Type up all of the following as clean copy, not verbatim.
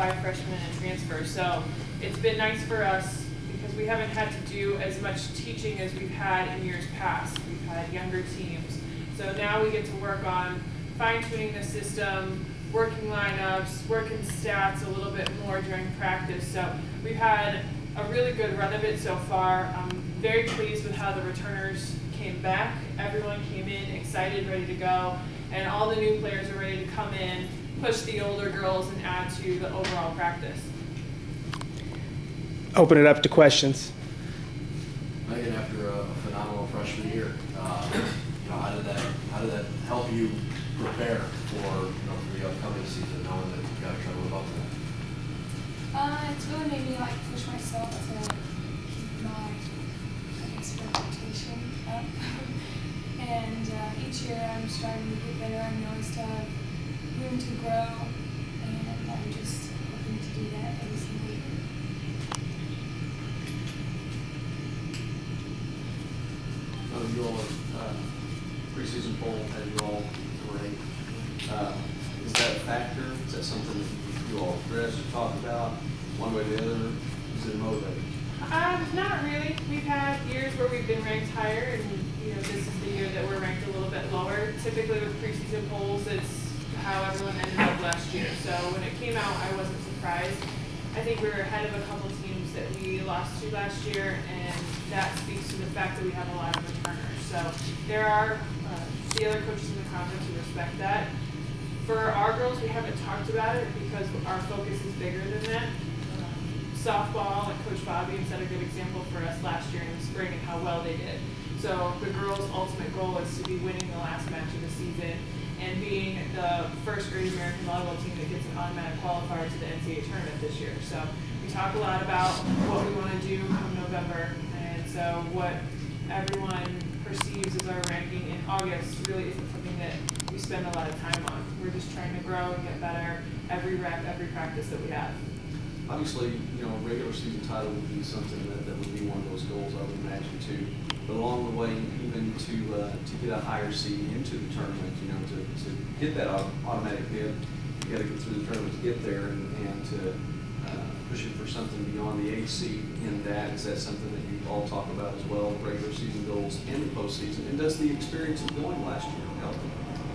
5 freshmen and transfers. So it's been nice for us because we haven't had to do as much teaching as we've had in years past. We've had younger teams. So now we get to work on fine-tuning the system, working lineups, working stats a little bit more during practice. So we've had a really good run of it so far. I'm very pleased with how the returners came back. Everyone came in excited, ready to go, and all the new players are ready to come in, push the older girls, and add to the overall practice. Open it up to questions. Megan, after a phenomenal freshman year, how did that help you prepare for the upcoming season, knowing that you've got to try to live up to that? It's really made me push myself to keep my reputation up. And each year I'm starting to get better. I know I still have room to grow, and I'm just hoping to do that every single year. You all preseason poll had you all ranked. Is that a factor? Is that something that you all address or talk about one way or the other? Is it motivating? Not really. We've had years where we've been ranked higher, and this is the year that we're ranked a little bit lower. Typically with preseason polls, it's how everyone ended up last year. So when it came out, I wasn't surprised. I think we were ahead of a couple teams that we lost to last year, and that speaks to the fact that we have a lot of returners. So there are the other coaches in the conference who respect that. For our girls, we haven't talked about it because our focus is bigger than that. Softball, and Coach Bobby set a good example for us last year in the spring and how well they did. So the girls' ultimate goal is to be winning the last match of the season and being the first grade American volleyball team that gets an automatic qualifier to the NCAA tournament this year. So we talk a lot about what we want to do come November, and so what everyone perceives as our ranking in August really isn't something that we spend a lot of time on. We're just trying to grow and get better every rep, every practice that we have. Obviously, a regular season title would be something that would be one of those goals, I would imagine, too. But along the way, even to get a higher seed into the tournament, to get that automatic bid, you got to get through the tournament to get there, and to pushing for something beyond the 8th seed in that. Is that something that you all talk about as well, regular season goals and the postseason? And does the experience of going last year help?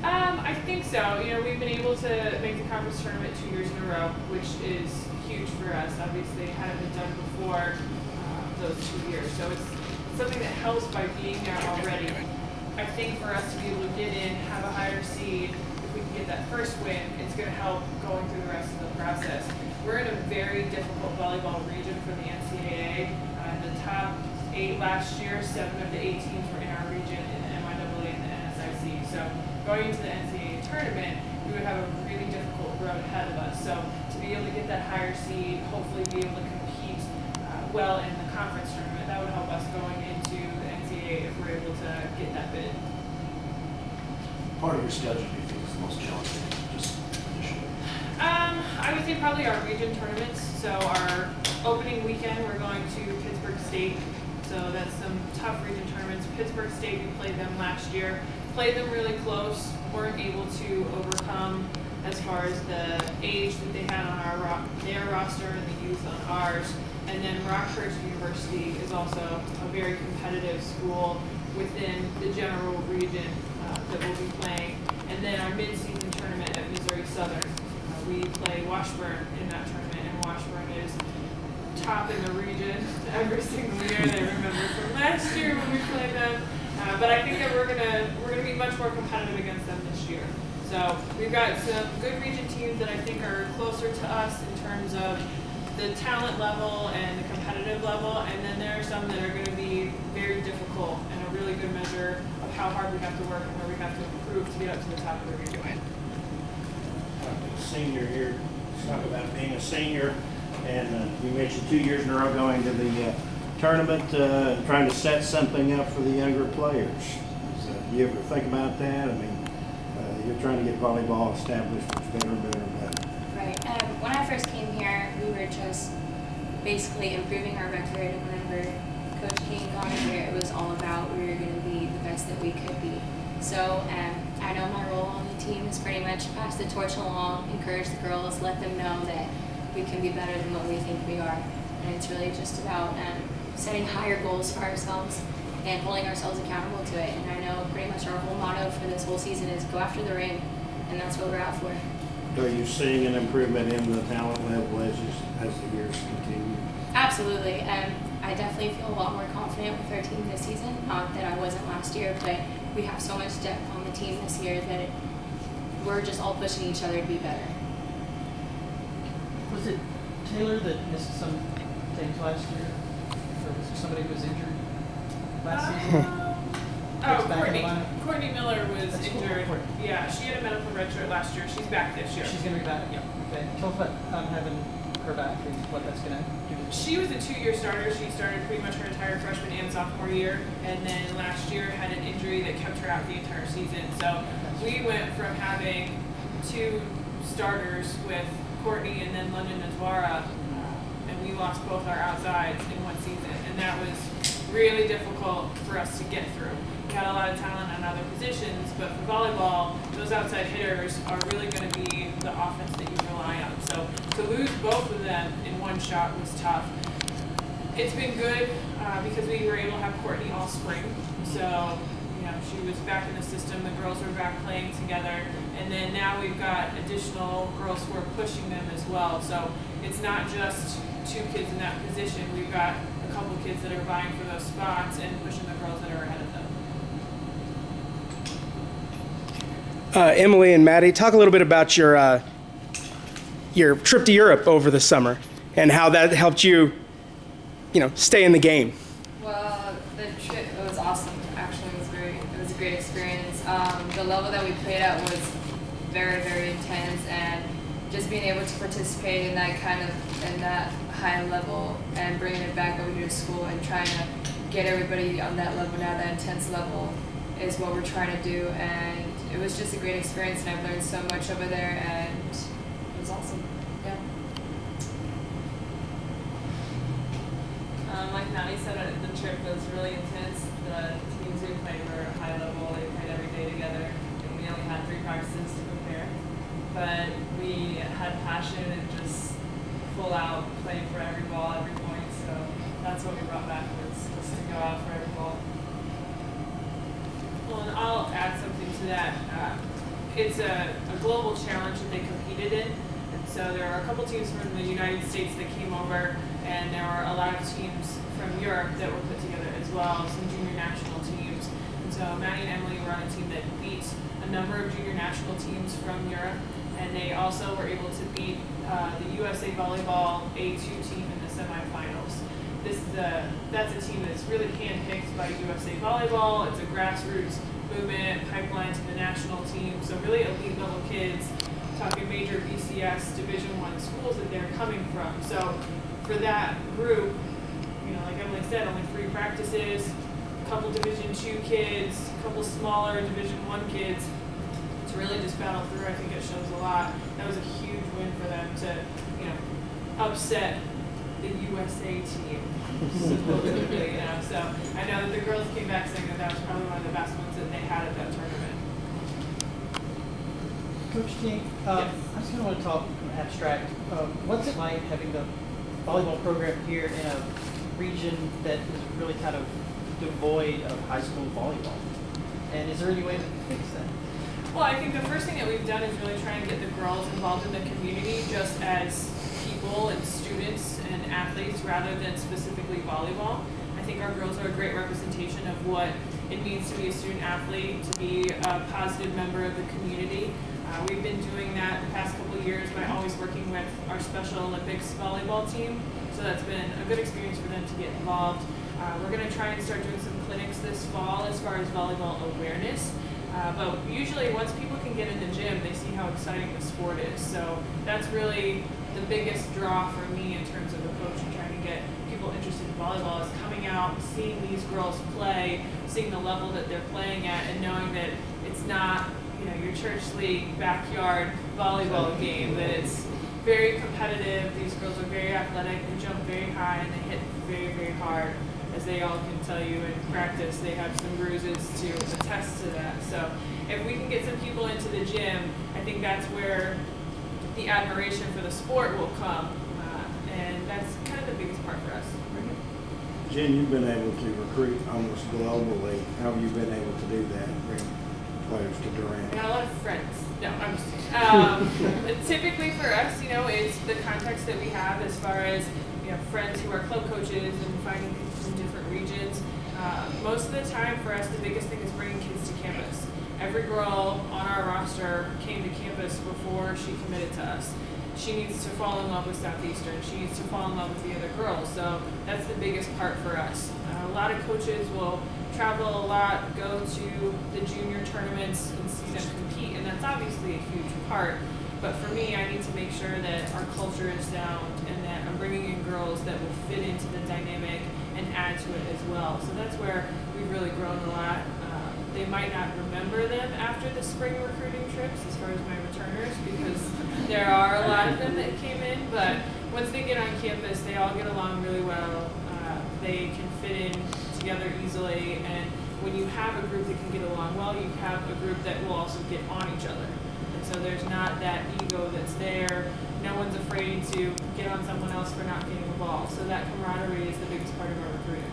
I think so. We've been able to make the conference tournament 2 years in a row, which is huge for us. Obviously, it hadn't been done before those 2 years. So it's something that helps by being there already. I think for us to be able to get in, have a higher seed, if we can get that first win, it's going to help going through the rest of the process. We're in a very difficult volleyball region for the NCAA. The top 8 last year, 7 of the 8 teams were in our region in the MIAA and the NSIC. So going into the NCAA tournament, we would have a really difficult road ahead of us. So to be able to get that higher seed, hopefully be able to compete well in the conference tournament, that would help us going into the NCAA if we're able to get that bid. Part of your schedule, do you think, is the most challenging, just initially? I would say probably our region tournaments. So our opening weekend, we're going to Pittsburgh State. So that's some tough region tournaments. Pittsburgh State, we played them last year. Played them really close, weren't able to overcome as far as the age that they had on their roster and the youth on ours. And then Rockhurst University is also a very competitive school within the general region that we'll be playing. And then our mid-season tournament at Missouri Southern, we play Washburn in that tournament, and Washburn is top in the region every single year. They remember from last year when we played them. But I think that we're gonna be much more competitive against them this year. So we've got some good region teams that I think are closer to us in terms of the talent level and the competitive level, and then there are some that are going to be very difficult and a really good measure of how hard we have to work and where we have to improve to get up to the top of the region. Senior here, let's talk about being a senior, and you mentioned 2 years in a row going to the tournament, trying to set something up for the younger players. Do you ever think about that? I mean, you're trying to get volleyball established much better and better and better. Right. When I first came here, we were just basically improving our record. Whenever Coach King got here, it was all about we were going to be the best that we could be. So I know my role on the team is pretty much pass the torch along, encourage the girls, let them know that we can be better than what we think we are. And it's really just about setting higher goals for ourselves and holding ourselves accountable to it. And I know pretty much our whole motto for this whole season is go after the ring, and that's what we're out for. Are you seeing an improvement in the talent level as the years continue? Absolutely. I definitely feel a lot more confident with our team this season. Not that I wasn't last year, but we have so much depth on the team this year that we're just all pushing each other to be better. Was it Taylor that missed some things last year? Or was there somebody who was injured last season? That's back in the lineup? Courtney Miller was That's cool. injured. Courtney. Yeah, she had a medical redshirt last year. She's back this year. She's going to be back? Yep. Okay. Tell us about having her back and what that's going to do. She was a 2-year starter. She started pretty much her entire freshman and sophomore year, and then last year had an injury that kept her out the entire season. So we went from having 2 starters with Courtney and then London Nazwara, and we lost both our outsides in one season, and that was really difficult for us to get through. We had a lot of talent on other positions, but for volleyball, those outside hitters are really going to be the offense that you rely on. So to lose both of them in one shot was tough. It's been good because we were able to have Courtney all spring. So, she was back in the system. The girls were back playing together. And then now we've got additional girls who are pushing them as well. So it's not just 2 kids in that position. We've got a couple kids that are vying for those spots and pushing the girls that are ahead of them. Emily and Maddie, talk a little bit about your trip to Europe over the summer and how that helped you, stay in the game. Well, the trip was awesome. Actually, it was a great experience. The level that we played at was very, very intense, and just being able to participate in that high level and bringing it back over to school and trying to get everybody on that level now, that intense level, is what we're trying to do. And it was just a great experience, and I've learned so much over there, and it was awesome. Yeah. Like Maddie said, the trip was really intense. The teams we played were high level. They played every day together, and we only had 3 practices to prepare. But we had passion and just full out playing for every ball, every point. So that's what we brought back, was just to go out for every ball. Well, and I'll add something to that. It's a global challenge that they competed in. And so there are a couple teams from the United States that came over, and there were a lot of teams from Europe that were put together as well, some junior national teams. And so Maddie and Emily were on a team that beat a number of junior national teams from Europe, and they also were able to beat the USA Volleyball A2 team in the semifinals. That's a team that's really handpicked by USA Volleyball. It's a grassroots movement, pipeline to the national team. So really elite level kids, talking major BCS Division I schools that they're coming from. So for that group, like Emily said, only 3 practices, a couple Division II kids, a couple smaller Division I kids. To really just battle through, I think it shows a lot. That was a huge win for them to, upset the USA team, supposedly. So I know that the girls came back saying that was probably one of the best ones that they had at that tournament. Coach King, Yes. I just kind of want to talk abstract. What's it like having the volleyball program here in a region that is really kind of devoid of high school volleyball? And is there any way to fix that? Well, I think the first thing that we've done is really try and get the girls involved in the community just as people and students and athletes rather than specifically volleyball. I think our girls are a great representation of what it means to be a student athlete, to be a positive member of the community. We've been doing that the past couple of years by always working with our Special Olympics volleyball team. So that's been a good experience for them to get involved. We're going to try and start doing some clinics this fall as far as volleyball awareness. But usually once people can get in the gym, they see how exciting the sport is. So that's really the biggest draw for me in terms of a coach and trying to get people interested in volleyball, is coming out, seeing these girls play, seeing the level that they're playing at, and knowing that it's not your church league backyard volleyball game, that it's very competitive. These girls are very athletic, they jump very high, and they hit very, very hard. As they all can tell you in practice, they have some bruises to attest to that. So if we can get some people into the gym, I think that's where the admiration for the sport will come, and that's kind of the biggest part for us. Jen, you've been able to recruit almost globally. How have you been able to do that, bring players to Durant? I got a lot of friends. No, I'm just kidding. Typically for us, you know, it's the context that we have as far as, you know, friends who are club coaches and finding people from different regions. Most of the time for us, the biggest thing is bringing kids to campus. Every girl on our roster came to campus before she committed to us. She needs to fall in love with Southeastern. She needs to fall in love with the other girls. So that's the biggest part for us. A lot of coaches will travel a lot, go to the junior tournaments and see them compete, and that's obviously a huge part. But for me, I need to make sure that our culture is sound and that I'm bringing in girls that will fit into the dynamic and add to it as well. So that's where we've really grown a lot. They might not remember them after the spring recruiting trips as far as my returners, because there are a lot of them that came in, but once they get on campus, they all get along really well. They can fit in together easily, and when you have a group that can get along well, you have a group that will also get on each other. And so there's not that ego that's there. No one's afraid to get on someone else for not getting the ball. So that camaraderie is the biggest part of our recruiting.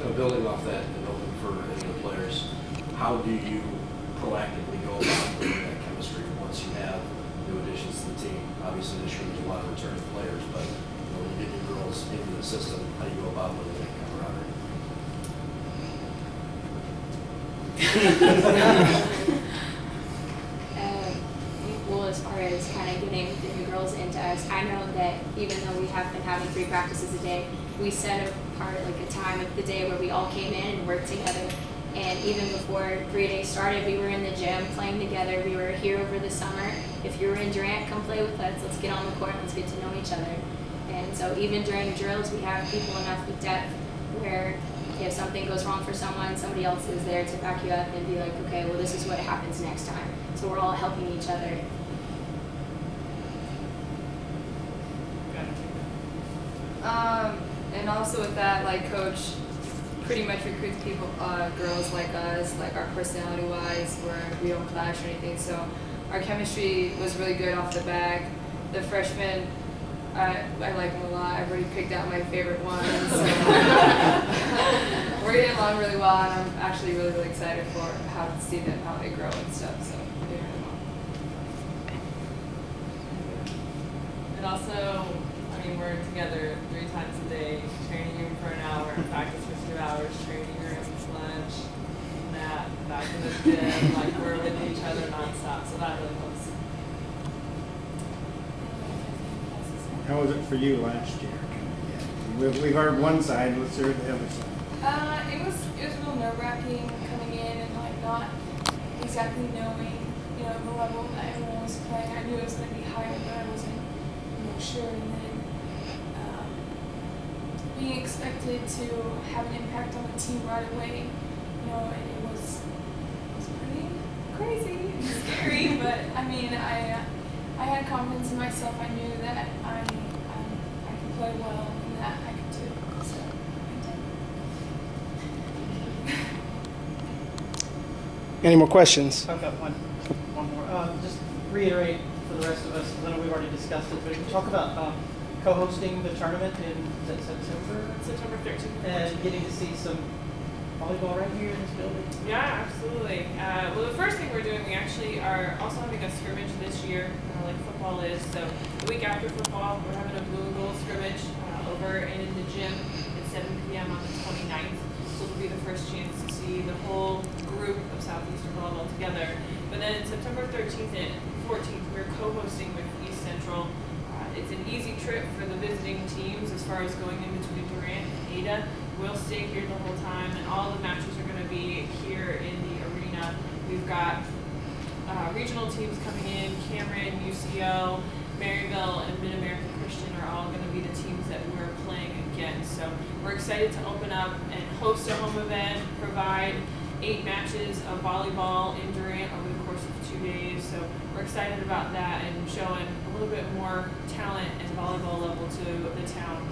So building off that and open for any of the players, how do you proactively go about building that chemistry once you have new additions to the team? Obviously this year there's a lot of returning players, but you know, when you get new girls into the system, how do you go about building that camaraderie? Well, as far as kind of getting the new girls into us, I know that even though we have been having 3 practices a day, we set apart like a time of the day where we all came in and worked together. And even before 3 days started, we were in the gym playing together. We were here over the summer. If you're in Durant, come play with us. Let's get on the court. Let's get to know each other. And so even during drills, we have people enough with depth where if something goes wrong for someone, somebody else is there to back you up and be like, okay, well, this is what happens next time. So we're all helping each other. And also with that, like coach pretty much recruits people, girls like us, like our personality wise, where we don't clash or anything. So our chemistry was really good off the bat. The freshmen, I like them a lot. I've already picked out my favorite ones. So we're getting along really well, and I'm actually really, really excited for how to see them, how they grow and stuff. So we're doing really well. And also, I mean, we're together 3 times a day, training room for an hour, practice for 2 hours, training room, lunch, nap, back in the gym. Like, we're with each other nonstop, so that really helps. How was it for you last year? We've heard one side, let's hear the other side. It was real nerve-wracking coming in and like not exactly knowing, you know, the level that everyone was playing. I knew it was going to be higher, but I wasn't, you know, sure. And then being expected to have an impact on the team right away, you know, it was pretty crazy and scary. But I mean, I had confidence in myself. I knew that I could play well and that I could do. So I did. Any more questions? I've got one more. Just reiterate for the rest of us, because I know we've already discussed it, but talk about co-hosting the tournament in September? September 13th. And getting to see some volleyball right here in this building. Yeah, absolutely. Well, the first thing we're doing, we actually are also having a scrimmage this year, like football is. So the week after football, we're having a blue and gold scrimmage over in the gym at 7 p.m. on the 29th. So it'll be the first chance to see the whole group of Southeastern volleyball together. But then September 13th and 14th, we're co-hosting with East Central. It's an easy trip for the visiting teams as far as going in between Durant and Ada. We'll stay here the whole time, and all the matches are going to be here in the arena. We've got regional teams coming in. Cameron, UCO, Maryville, and Mid-America Christian are all going to be the teams that we're playing against. So we're excited to open up and host a home event, provide 8 matches of volleyball in Durant over the course of 2 days. So we're excited about that and showing a little bit more talent and volleyball level to the town.